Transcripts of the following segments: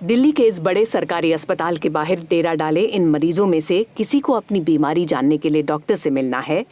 दिल्ली के इस बड़े सरकारी अस्पताल के बाहर डेरा डाले इन मरीजों में से किसी को अपनी बीमारी जानने के लिए डॉक्टर से मिलना है,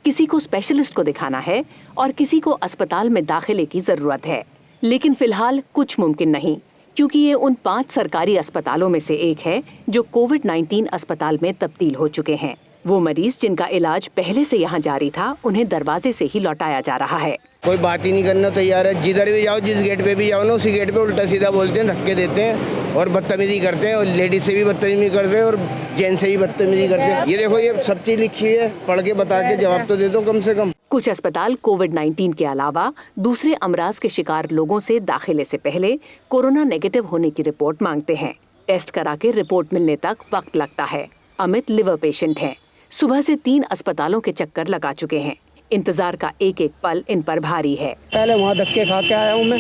किसी को स्पेशलिस्ट को दिखाना है और किसी को अस्पताल में दाखिले की जरूरत है। लेकिन फिलहाल कुछ मुमकिन नहीं, क्योंकि ये उन 5 सरकारी अस्पतालों में से एक है जो कोविड-19 अस्पताल में तब्दील हो चुके हैं। वो मरीज जिनका इलाज पहले से यहाँ जारी था, उन्हें दरवाजे से ही लौटाया जा रहा है। कोई बात ही नहीं करना तैयार है। जिधर भी जाओ, जिस गेट पे भी जाओ ना, उसी गेट पे उल्टा सीधा बोलते हैं, धक्के देते हैं और बदतमीजी करते हैं। और लेडीज से भी बदतमीजी करते हैं और जेंट्स से भी बदतमीजी करते हैं। ये देखो, ये सब चीज लिखी है, पढ़ के बता के जवाब तो दे दो कम से कम। कुछ अस्पताल कोविड-19 के अलावा दूसरे अमराज के शिकार लोगों से दाखिले से पहले कोरोना नेगेटिव होने की रिपोर्ट मांगते हैं। टेस्ट करा के रिपोर्ट मिलने तक वक्त लगता है। अमित लिवर पेशेंट हैं। सुबह से 3 अस्पतालों के चक्कर लगा चुके हैं। इंतजार का एक एक पल इन पर भारी है। पहले वहाँ धक्के खा के आया हूँ मैं,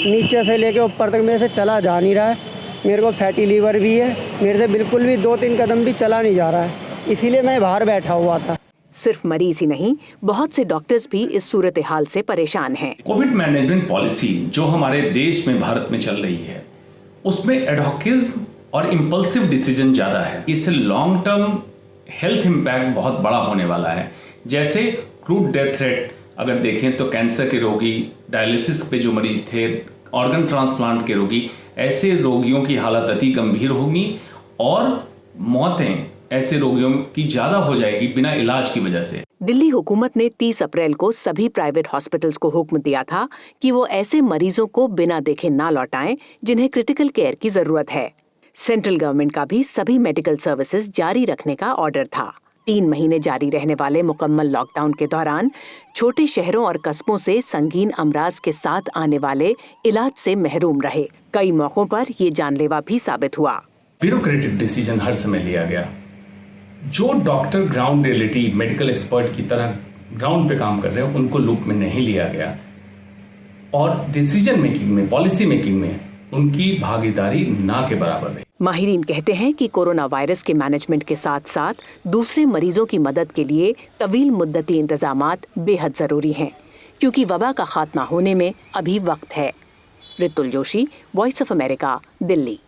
नीचे से लेके ऊपर तक मेरे से चला जा नहीं रहा है। मेरे को फैटी लीवर भी है, मेरे से बिल्कुल भी 2-3 कदम भी चला नहीं जा रहा है, इसीलिए मैं बाहर बैठा हुआ था। सिर्फ मरीज ही नहीं, बहुत से डॉक्टर्स भी इस सूरत हाल से परेशान हैं। कोविड मैनेजमेंट पॉलिसी जो हमारे देश में, भारत में चल रही है, उसमें एडहॉकिज्म और इम्पल्सिव डिसीजन ज्यादा है। इससे लॉन्ग टर्म हेल्थ इम्पैक्ट बहुत बड़ा होने वाला है। जैसे क्रूड डेथ रेट अगर देखें तो कैंसर के रोगी, डायलिसिस पे जो मरीज थे, ऑर्गन ट्रांसप्लांट के रोगी, ऐसे रोगियों की हालत अति गंभीर होगी और मौतें ऐसे रोगियों की ज्यादा हो जाएगी बिना इलाज की वजह से। दिल्ली हुकूमत ने 30 अप्रैल को सभी प्राइवेट हॉस्पिटल्स को हुक्म दिया था कि वो ऐसे मरीजों को बिना देखे ना लौटाएं जिन्हें क्रिटिकल केयर की जरूरत है। सेंट्रल गवर्नमेंट का भी सभी मेडिकल सर्विसेज जारी रखने का ऑर्डर था। 3 महीने जारी रहने वाले मुकम्मल लॉकडाउन के दौरान छोटे शहरों और कस्बों से संगीन अमराज के साथ आने वाले इलाज से महरूम रहे। कई मौकों पर ये जानलेवा भी साबित हुआ। ब्यूरोक्रेटिक डिसीजन हर समय लिया गया। जो doctor ground reality medical expert की तरह ग्राउंड पे काम कर रहे हैं, उनको लूप में नहीं लिया गया और डिसीजन मेकिंग में, पॉलिसी मेकिंग में उनकी भागीदारी ना के बराबर है। माहिरीन कहते हैं कि कोरोना वायरस के मैनेजमेंट के साथ साथ दूसरे मरीजों की मदद के लिए तवील मुद्दती इंतजामात बेहद जरूरी हैं, क्योंकि वबा का खात्मा होने में अभी वक्त है। Ritul Joshi, voice of America, Delhi.